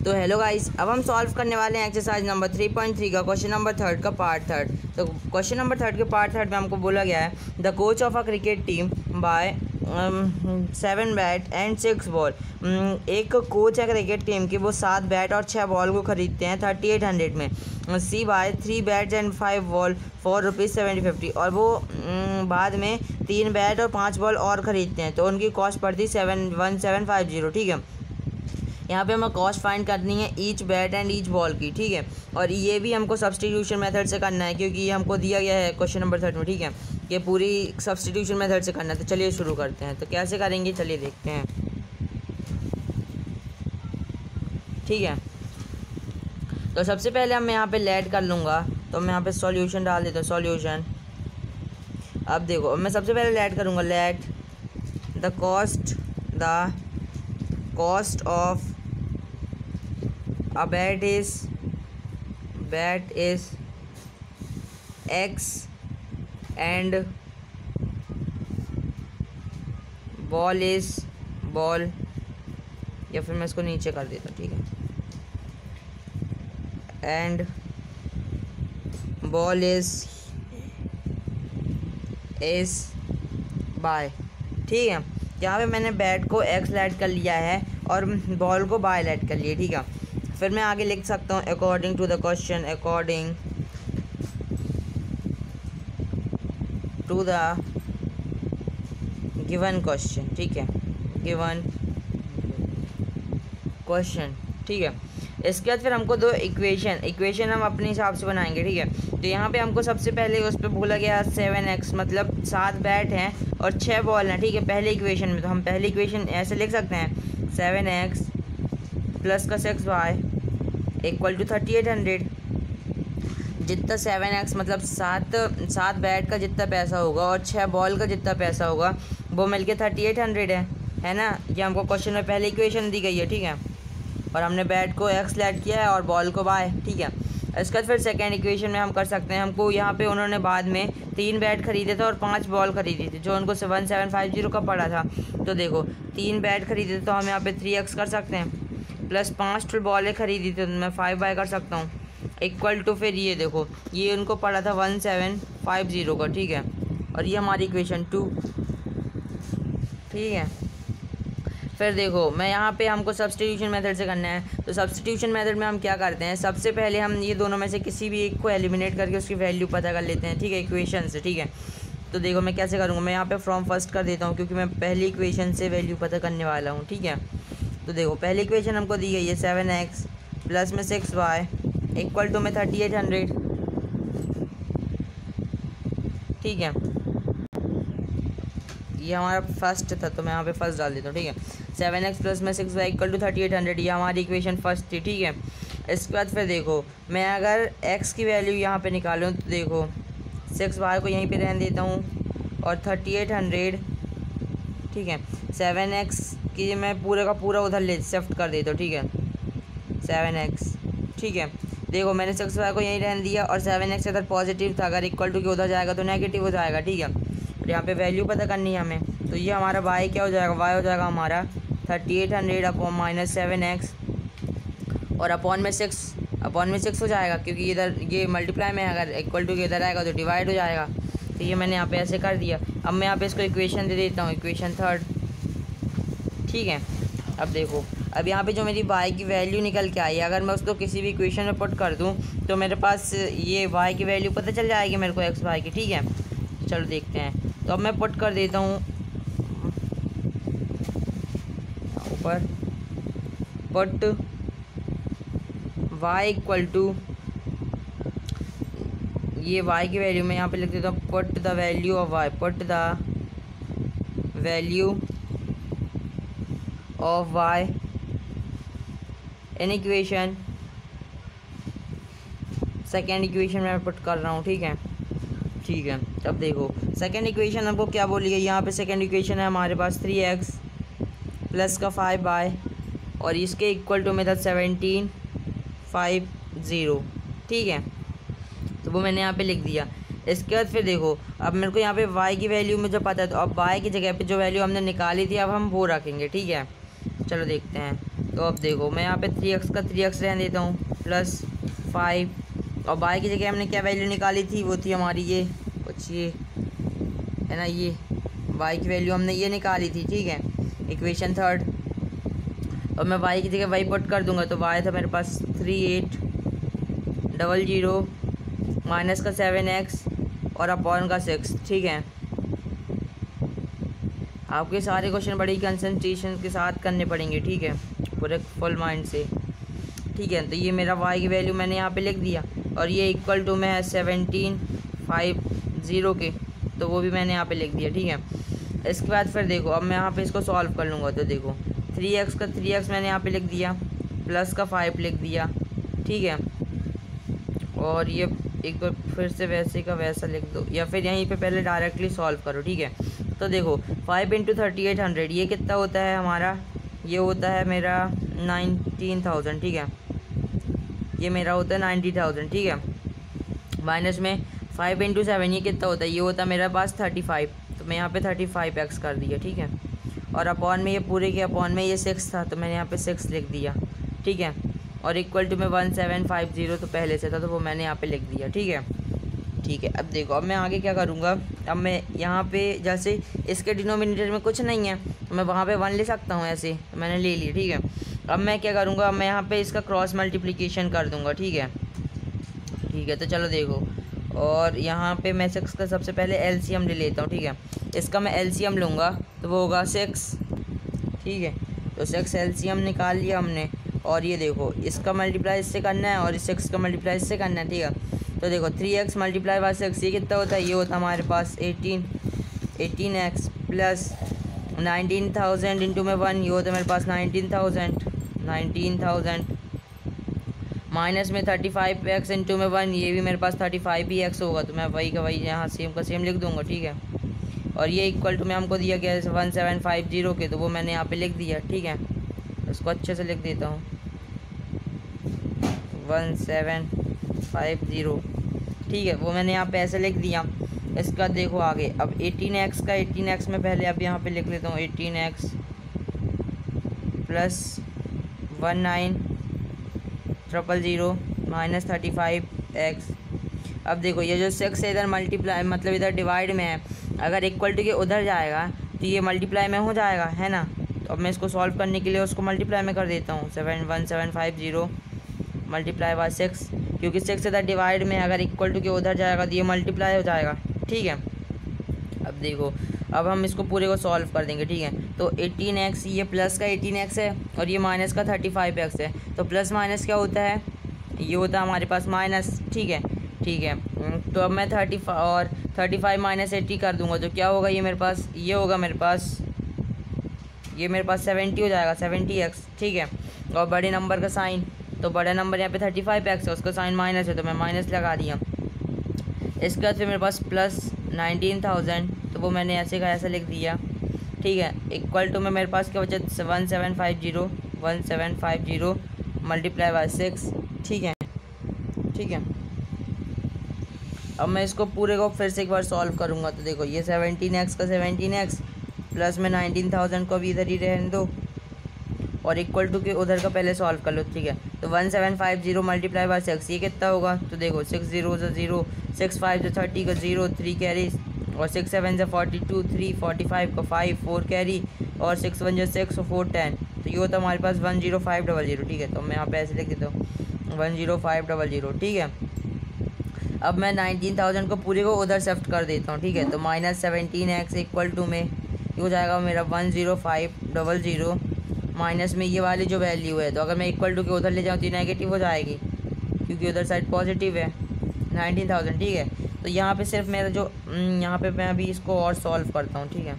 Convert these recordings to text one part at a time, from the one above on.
तो hello guys, अब हम सॉल्व करने वाले हैं एक्सरसाइज नंबर 3.3 का क्वेश्चन नंबर थर्ड का पार्ट थर्ड। तो क्वेश्चन नंबर थर्ड के पार्ट थर्ड में हमको बोला गया है the coach of a cricket team buy 7 bat and 6 ball. एक कोच है क्रिकेट टीम की, वो 7 बैट और 6 बॉल को खरीदते हैं 3800 में। C buy 3 bats and 5 ball for ₹7050 और वो बाद में 3 बैट और 5 बॉल और ख़रीदते हैं तो उनकी कॉस्ट पड़ती 1750। ठीक है, यहाँ पे हमें कॉस्ट फाइंड करनी है each bat and each ball की। ठीक है, और ये भी हमको सब्सटीट्यूशन मेथड से करना है क्योंकि ये हमको दिया गया है क्वेश्चन नंबर थर्ड में। ठीक है, ये पूरी सब्सटीट्यूशन मेथड से करना है। तो चलिए शुरू करते हैं। तो कैसे करेंगे चलिए देखते हैं। ठीक है, तो सबसे पहले मैं यहाँ पे लेट कर लूँगा, तो मैं यहाँ पे सॉल्यूशन डाल देता हूँ। सॉल्यूशन, अब देखो मैं सबसे पहले लेट करूँगा। Let the cost of a bat is X and ball या फिर मैं इसको नीचे कर देता हूँ। ठीक है, एंड बॉल इज बाय। ठीक है, यहाँ पे मैंने बैट को X लेट कर लिया है और बॉल को बाय लेट कर लिया। ठीक है, फिर मैं आगे लिख सकता हूँ according to the question, according to the given question. ठीक है, गिवन क्वेश्चन। ठीक है, इसके बाद फिर हमको दो इक्वेशन हम अपने हिसाब से बनाएंगे। ठीक है, तो यहाँ पे हमको सबसे पहले उस पर बोला गया 7x मतलब 7 बैट हैं और 6 बॉल हैं। ठीक है, पहले इक्वेशन में तो हम पहली इक्वेशन ऐसे लिख सकते हैं 7x प्लस का 6y इक्वल टू 3800। जितना 7x मतलब 7 बैट का जितना पैसा होगा और 6 बॉल का जितना पैसा होगा वो मिलके 3800 है ना। ये हमको क्वेश्चन में पहली इक्वेशन दी गई है। ठीक है, और हमने बैट को X लेट किया है और बॉल को बाय। ठीक है, इसके बाद फिर सेकेंड इक्वेशन में हम कर सकते हैं। हमको यहाँ पे उन्होंने बाद में 3 बैट खरीदे थे और 5 बॉल खरीदी थी जो उनको 1750 का पड़ा था। तो देखो 3 बैट खरीदे थे तो हम यहाँ पे 3x कर सकते हैं, प्लस 5 बॉलें खरीदी थी तो मैं 5 बाय कर सकता हूँ, इक्वल टू फिर ये देखो ये उनको पड़ा था 1750 का। ठीक है, और ये हमारी इक्वेशन 2। ठीक है, फिर देखो मैं यहाँ पे हमको सब्सटीट्यूशन मेथड से करना है। तो सब्सटीट्यूशन मेथड में हम क्या करते हैं, सबसे पहले हम ये दोनों में से किसी भी एक को एलिमिनेट करके उसकी वैल्यू पता कर लेते हैं। ठीक है, इक्वेशन से। ठीक है, तो देखो मैं कैसे करूँगा, मैं यहाँ पे फ्रॉम फर्स्ट कर देता हूँ क्योंकि मैं पहली इक्वेशन से वैल्यू पता करने वाला हूँ। ठीक है, तो देखो पहली इक्वेशन हमको दी गई है 7x प्लस में 6y इक्वल टू में 3800। ठीक है, ये हमारा फर्स्ट था तो मैं यहाँ पे फर्स्ट डाल देता हूँ। ठीक है, 7x प्लस में 6y इक्वल टू 3800, ये हमारी इक्वेशन फर्स्ट थी। ठीक है, इसके बाद फिर देखो मैं अगर x की वैल्यू यहाँ पे निकालूँ तो देखो 6y को यहीं पे रहने देता हूँ और 3800। ठीक है, 7x की मैं पूरे का पूरा उधर ले शिफ्ट कर देता हूँ। ठीक है, 7x। ठीक है, देखो मैंने 6y को यहीं रहने दिया और 7x इधर पॉजिटिव था, अगर इक्वल टू के उधर जाएगा तो नेगेटिव हो जाएगा। ठीक है, और यहाँ पे वैल्यू पता करनी है हमें, तो ये हमारा y क्या हो जाएगा, y हो जाएगा हमारा 3800 अपॉन माइनस 7x और अपॉन में 6 हो जाएगा क्योंकि इधर ये मल्टीप्लाई में अगर इक्वल टू के इधर आएगा तो डिवाइड हो जाएगा। तो ये मैंने यहाँ पे ऐसे कर दिया। अब मैं यहाँ पे इसको इक्वेशन दे देता हूँ, इक्वेशन थर्ड। ठीक है, अब देखो अब यहाँ पे जो मेरी y की वैल्यू निकल के आई है, अगर मैं उसको किसी भी इक्वेशन में पुट कर दूँ तो मेरे पास ये y की वैल्यू पता चल जाएगी मेरे को x y की। ठीक है, चलो देखते हैं। तो अब मैं पुट कर देता हूँ ऊपर, पुट y इक्वल टू ये y की वैल्यू मैं यहाँ पे लिख देता हूँ put the value of y, put the value of y in equation, second equation में मैं पुट कर रहा हूँ। ठीक है, ठीक है, अब देखो सेकेंड इक्वेशन हमको क्या बोली गई, यहाँ पे सेकेंड इक्वेशन है हमारे पास 3x प्लस का 5y और इसके इक्वल टू में था 1750। ठीक है, तो वो मैंने यहाँ पे लिख दिया। इसके बाद फिर देखो अब मेरे को यहाँ पे y की वैल्यू मुझे पता है, तो अब y की जगह पे जो वैल्यू हमने निकाली थी अब हम वो रखेंगे। ठीक है, चलो देखते हैं। तो अब देखो मैं यहाँ पे 3x का 3x रहने देता हूँ प्लस 5, और y की जगह हमने क्या वैल्यू निकाली थी, वो थी हमारी ये कुछ ये है ना, ये y की वैल्यू हमने ये निकाली थी, ठीक है, इक्वेशन थर्ड। और मैं y की जगह y पुट कर दूंगा, तो y था मेरे पास 3800 माइनस का 7x और अपॉन का 6, ठीक है। आपके सारे क्वेश्चन बड़ी कंसंट्रेशन के साथ करने पड़ेंगे, ठीक है, पूरे फुल माइंड से, ठीक है। तो ये मेरा y की वैल्यू मैंने यहाँ पे लिख दिया, और ये इक्वल टू में है 1750 के, तो वो भी मैंने यहाँ पे लिख दिया, ठीक है। इसके बाद फिर देखो अब मैं यहाँ पे इसको सॉल्व कर लूँगा, तो देखो 3x का 3x मैंने यहाँ पे लिख दिया, प्लस का 5 लिख दिया, ठीक है। और ये एक बार फिर से वैसे का वैसा लिख दो, या फिर यहीं पे पहले डायरेक्टली सॉल्व करो, ठीक है। तो देखो 5 × 3800 ये कितना होता है हमारा, ये होता है मेरा 19,000, ठीक है, ये मेरा होता है 90,000, ठीक है। माइनस में 5 × 7 ये कितना होता है, ये होता है मेरे पास 35, तो मैं यहाँ पे 35x कर दिया, ठीक है। और अपॉन में ये पूरे के अपॉन में ये 6 था, तो मैंने यहाँ पे 6 लिख दिया, ठीक है। और इक्वल टू में 1750 तो पहले से था, तो वो मैंने यहाँ पे लिख दिया, ठीक है, ठीक है। अब देखो अब मैं आगे क्या करूँगा, अब मैं यहाँ पे जैसे इसके डिनोमिनेटर में कुछ नहीं है, तो मैं वहाँ पे 1 ले सकता हूँ, ऐसे तो मैंने ले लिया, ठीक है। अब मैं क्या करूँगा, मैं यहाँ पे इसका क्रॉस मल्टीप्लिकेशन कर दूँगा, ठीक है, ठीक है। तो चलो देखो, और यहाँ पे मैं 6 का सबसे पहले एलसीएम ले लेता हूँ, ठीक है। इसका मैं एलसीएम लूँगा तो वो होगा 6, ठीक है। तो 6 एलसीएम निकाल लिया हमने, और ये देखो इसका मल्टीप्लाई इससे करना है और इस 6 का मल्टीप्लाई इससे करना है, ठीक है। तो देखो 3x मल्टीप्लाई बाय 6 ये कितना होता है, ये होता है हमारे पास 18x प्लस 19,000 इंटू में 1, ये होता है मेरे पास 19,000 माइनस में 35x इंटू में 1, ये भी मेरे पास 35 ही x होगा, तो मैं वही का वही यहाँ सेम का सेम लिख दूंगा, ठीक है। और ये इक्वल टू में हमको दिया गया है 1750 के, तो वो मैंने यहाँ पे लिख दिया, ठीक है। इसको अच्छे से लिख देता हूँ 1750, ठीक है, वो मैंने यहाँ पे ऐसे लिख दिया। इसका देखो आगे अब 18x में पहले अब यहाँ पे लिख लेता हूँ 18x प्लस 19,000 माइनस 35x। अब देखो ये जो 6 इधर मल्टीप्लाई मतलब इधर डिवाइड में है, अगर इक्वल टू के उधर जाएगा तो ये मल्टीप्लाई में हो जाएगा, है ना। तो अब मैं इसको सॉल्व करने के लिए उसको मल्टीप्लाई में कर देता हूँ, 1750 मल्टीप्लाई बाय 6, क्योंकि 6 इधर डिवाइड में, अगर इक्वल टू के उधर जाएगा तो ये मल्टीप्लाई हो जाएगा, ठीक है। अब देखो अब हम इसको पूरे को सॉल्व कर देंगे, ठीक है। तो 18x ये प्लस का 18x है और ये माइनस का 35x है, तो प्लस माइनस क्या होता है, ये होता है हमारे पास माइनस, ठीक है, ठीक है। तो अब मैं 35 और 35 माइनस 80 कर दूंगा, तो क्या होगा, ये मेरे पास ये होगा मेरे पास 70 हो जाएगा, 70x, ठीक है। और बड़े नंबर का साइन, तो बड़ा नंबर यहाँ पे 35x है, उसका साइन माइनस है, तो मैं माइनस लगा दिया। इसके बाद फिर मेरे पास प्लस 19,000, तो वो मैंने ऐसे का ऐसा लिख दिया, ठीक है। इक्वल टू में मेरे पास क्या बचा 1750 मल्टीप्लाई बाय 6, ठीक है, ठीक है। अब मैं इसको पूरे को फिर से एक बार सॉल्व करूँगा, तो देखो ये 17x का 17x प्लस में 19,000 को भी इधर ही रहने दो, और इक्वल टू के उधर का पहले सॉल्व कर लो, ठीक है। तो 1750 मल्टीप्लाई बाय 6 ये कितना होगा, तो देखो 6 0 0, 6 5 30 का 0, 3 कैरी, और 6 7 42, 3 45 का 5, 4 कैरी, और 6 1 6 और 4 10, तो ये होता है हमारे पास 10500, ठीक है। तो मैं यहाँ पे ऐसे लिख देता हूँ 10500, ठीक है। अब मैं 19,000 को पूरे को उधर शिफ्ट कर देता हूँ, ठीक है। तो माइनस 17x इक्वल टू में ये हो जाएगा मेरा 10500 माइनस में ये वाली जो वैल्यू है, तो अगर मैं इक्वल टू के उधर ले जाऊँ तो नेगेटिव हो जाएगी, क्योंकि उधर साइड पॉजिटिव है 19,000, ठीक है। तो यहाँ पे सिर्फ मेरा जो यहाँ पे मैं अभी इसको और सॉल्व करता हूँ, ठीक है।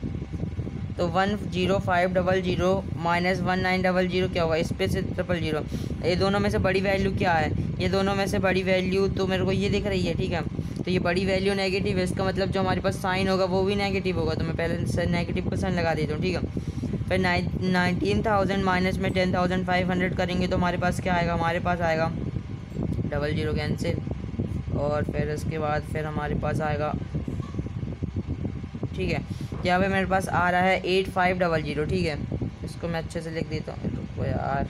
तो 10500 माइनस 1900 क्या होगा, इस पे से 000, ये दोनों में से बड़ी वैल्यू क्या है, ये दोनों में से बड़ी वैल्यू तो मेरे को ये दिख रही है, ठीक है। तो ये बड़ी वैल्यू नेगेटिव है, इसका मतलब जो हमारे पास साइन होगा वो भी नेगेटिव होगा, तो मैं पहले से नेगेटिव का साइन लगा देता हूँ, ठीक है। फिर 19,000 माइनस में 10,500 करेंगे तो हमारे पास क्या आएगा, हमारे पास आएगा 00 कैंसिल, और फिर उसके बाद फिर हमारे पास आएगा, ठीक है, यहाँ पे मेरे पास आ रहा है 8500, ठीक है। इसको मैं अच्छे से लिख देता हूँ, रुको यार,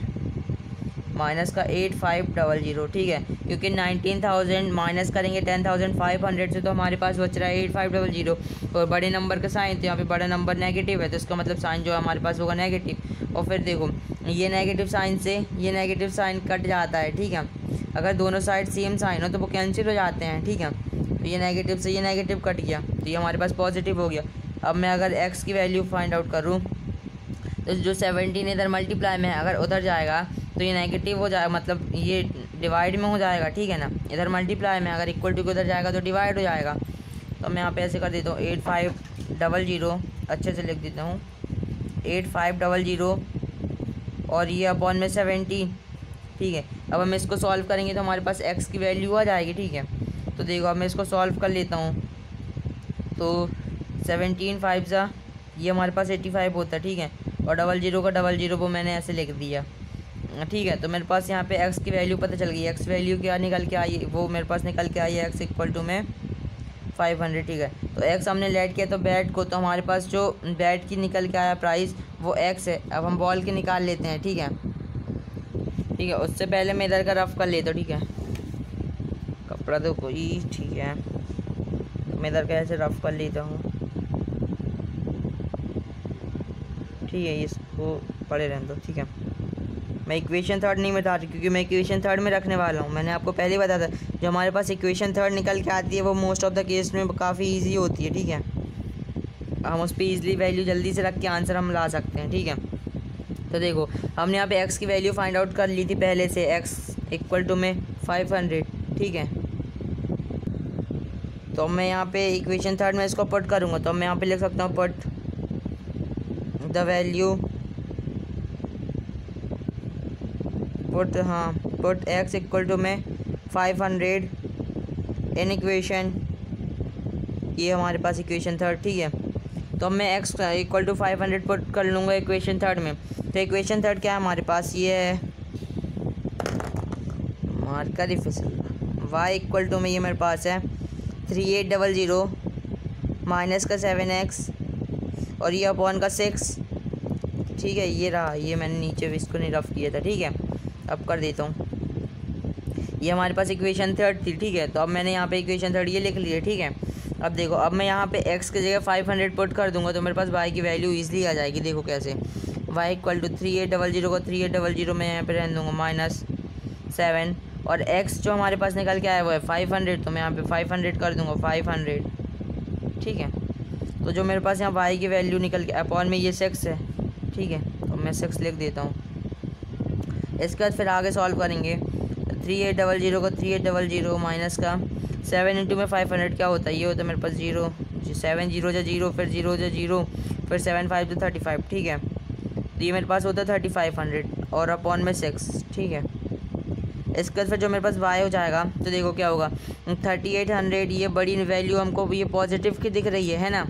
माइनस का 8500, ठीक है, क्योंकि 19,000 माइनस करेंगे 10,500 से तो हमारे पास बच रहा है 8500। और बड़े नंबर का साइन, तो यहाँ पे बड़ा नंबर नेगेटिव है तो इसका मतलब साइन जो है हमारे पास होगा नेगेटिव। और फिर देखो ये नेगेटिव साइन से ये नेगेटिव साइन कट जाता है, ठीक है, अगर दोनों साइड सेम साइन हो तो वो कैंसिल हो जाते हैं, ठीक है। तो ये नेगेटिव से ये नेगेटिव कट गया तो ये हमारे पास पॉजिटिव हो गया। अब मैं अगर x की वैल्यू फाइंड आउट करूँ तो जो 17 इधर मल्टीप्लाई में है अगर उधर जाएगा तो ये नेगेटिव हो जाएगा, मतलब ये डिवाइड में हो जाएगा, ठीक है ना। इधर मल्टीप्लाई में अगर इक्वल टू उधर जाएगा तो डिवाइड हो जाएगा। तो मैं यहाँ पे ऐसे कर देता हूँ 8500, अच्छे से लिख देता हूँ 8500 और ये अपॉन में 70, ठीक है। अब हम इसको सॉल्व करेंगे तो हमारे पास x की वैल्यू आ जाएगी, ठीक है। तो देखो अब मैं इसको सॉल्व कर लेता हूँ, तो 17 5 ये हमारे पास 85 होता है, ठीक है, और 00 का 00 वो मैंने ऐसे लिख दिया, ठीक है। तो मेरे पास यहाँ पे x की वैल्यू पता चल गई, x वैल्यू क्या निकल के आई, वो मेरे पास निकल के आई है x इक्वल टू में 500, ठीक है। तो x हमने लेट किया तो बैट को, तो हमारे पास जो बैट की निकल के आया प्राइस वो x है। अब हम बॉल की निकाल लेते हैं, ठीक है, ठीक है। उससे पहले मैं इधर का रफ कर लेता हूँ, ठीक है, कपड़ा तो कोई, ठीक है, मैं इधर का ऐसे रफ कर लेता हूँ, ठीक है, इसको पड़े रहने दो, ठीक है। मैं इक्वेशन थर्ड नहीं बता रही क्योंकि मैं इक्वेशन थर्ड में रखने वाला हूँ। मैंने आपको पहले बताया था जो हमारे पास इक्वेशन थर्ड निकल के आती है वो मोस्ट ऑफ द केस में काफ़ी इजी होती है, ठीक है। हम उस पर ईजिली वैल्यू जल्दी से रख के आंसर हम ला सकते हैं, ठीक है। तो देखो हमने यहाँ पे x की वैल्यू फाइंड आउट कर ली थी पहले से, x इक्वल टू में 500, ठीक है। तो मैं यहाँ पे इक्वेशन थर्ड में इसको पुट करूँगा तो मैं यहाँ पे लिख सकता हूँ put the value, put x equal to में 500 इन इक्वेशन, ये हमारे पास इक्वेशन थर्ड, ठीक है। तो मैं x इक्वल टू 500 पुट कर लूँगा इक्वेशन थर्ड में। तो इक्वेशन थर्ड क्या है हमारे पास, ये है मार्कर ही फिसल, y इक्वल टू में ये मेरे पास है 3800 माइनस का 7x और ये अपॉन का 6, ठीक है। ये रहा, ये मैंने नीचे भी इसको नहीं रफ किया था, ठीक है। अब कर देता हूँ, ये हमारे पास इक्वेशन थर्ड थी, ठीक है। तो अब मैंने यहाँ पे इक्वेशन थर्ड ये लिख ली है, ठीक है। अब देखो अब मैं यहाँ पे x की जगह 500 पुट कर दूंगा तो मेरे पास y की वैल्यू ईजिली आ जाएगी। देखो कैसे, y इक्वल टू 3800 को 3800 में यहाँ पे रहने दूँगा माइनस 7 और x जो हमारे पास निकल के आया वो है 500, तो मैं यहाँ पे 500 कर दूँगा 500, ठीक है। तो जो मेरे पास यहाँ y की वैल्यू निकल के अपॉन में ये 6 है, ठीक है, तो मैं 6 लिख देता हूँ। इसके बाद फिर आगे सॉल्व करेंगे, 3800 को 3800 माइनस का 7 इंटू में 500 क्या होता है, ये होता है मेरे पास 0, 7 0 जा 0, फिर 0 जा 0, फिर 7 5 तो 35, ठीक है। तो ये मेरे पास होता है 3500 और अपॉन में 6, ठीक है। इसके बाद फिर जो मेरे पास y हो जाएगा तो देखो क्या होगा 3800, ये बड़ी वैल्यू हमको ये पॉजिटिव की दिख रही है ना,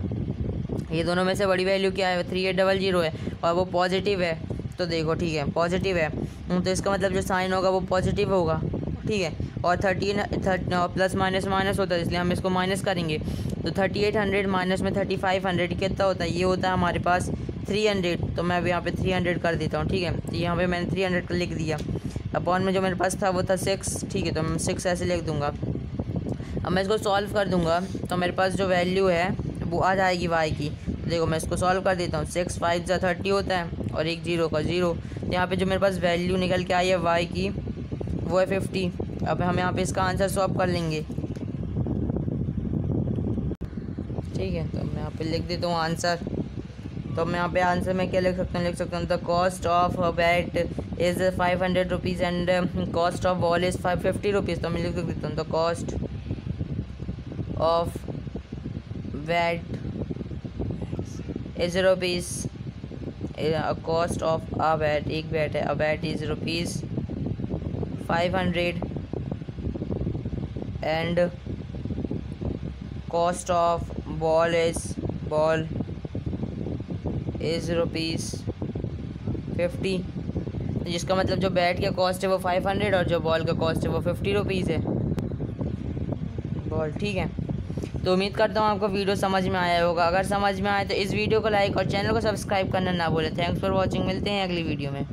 ये दोनों में से बड़ी वैल्यू क्या है 3800 है और वो पॉजिटिव है, तो देखो ठीक है पॉजिटिव है, तो इसका मतलब जो साइन होगा वो पॉजिटिव होगा, ठीक है। और 13 प्लस माइनस माइनस होता है इसलिए हम इसको माइनस करेंगे, तो 3800 माइनस में 3500 कितना होता है, ये होता है हमारे पास 300, तो मैं अब यहाँ पे 300 कर देता हूँ, ठीक है। तो यहाँ पे मैंने 300 लिख दिया, अपॉन में जो मेरे पास था वो था 6, ठीक है, तो मैं 6 ऐसे लिख दूँगा। अब मैं इसको सॉल्व कर दूँगा तो मेरे पास जो वैल्यू है वो आ जाएगी y की। देखो मैं इसको सॉल्व कर देता हूँ, 6 5 जा 30 होता है और एक 0 का 0, यहाँ पे जो मेरे पास वैल्यू निकल के आई है y की वो है 50। अब हम यहाँ पे इसका आंसर सॉल्व कर लेंगे, ठीक है। तो मैं यहाँ पे लिख देता हूँ आंसर, तो मैं यहाँ पे आंसर में क्या लिख सकता हूँ, the cost of bat is 500 rupees and cost of ball is 550 rupees. तो मैं लिख देता हूँ the cost of bat is rupees, cost of a bat, एक बैट है, a bat is rupees 500 and cost of ball is rupees 50, जिसका मतलब जो बैट का कॉस्ट है वो 500 और जो बॉल का कॉस्ट है वो 50 रुपीज़ है बॉल, ठीक है। तो उम्मीद करता हूँ आपको वीडियो समझ में आया होगा। अगर समझ में आए तो इस वीडियो को लाइक और चैनल को सब्सक्राइब करना ना भूलें। थैंक्स फॉर वॉचिंग, मिलते हैं अगली वीडियो में।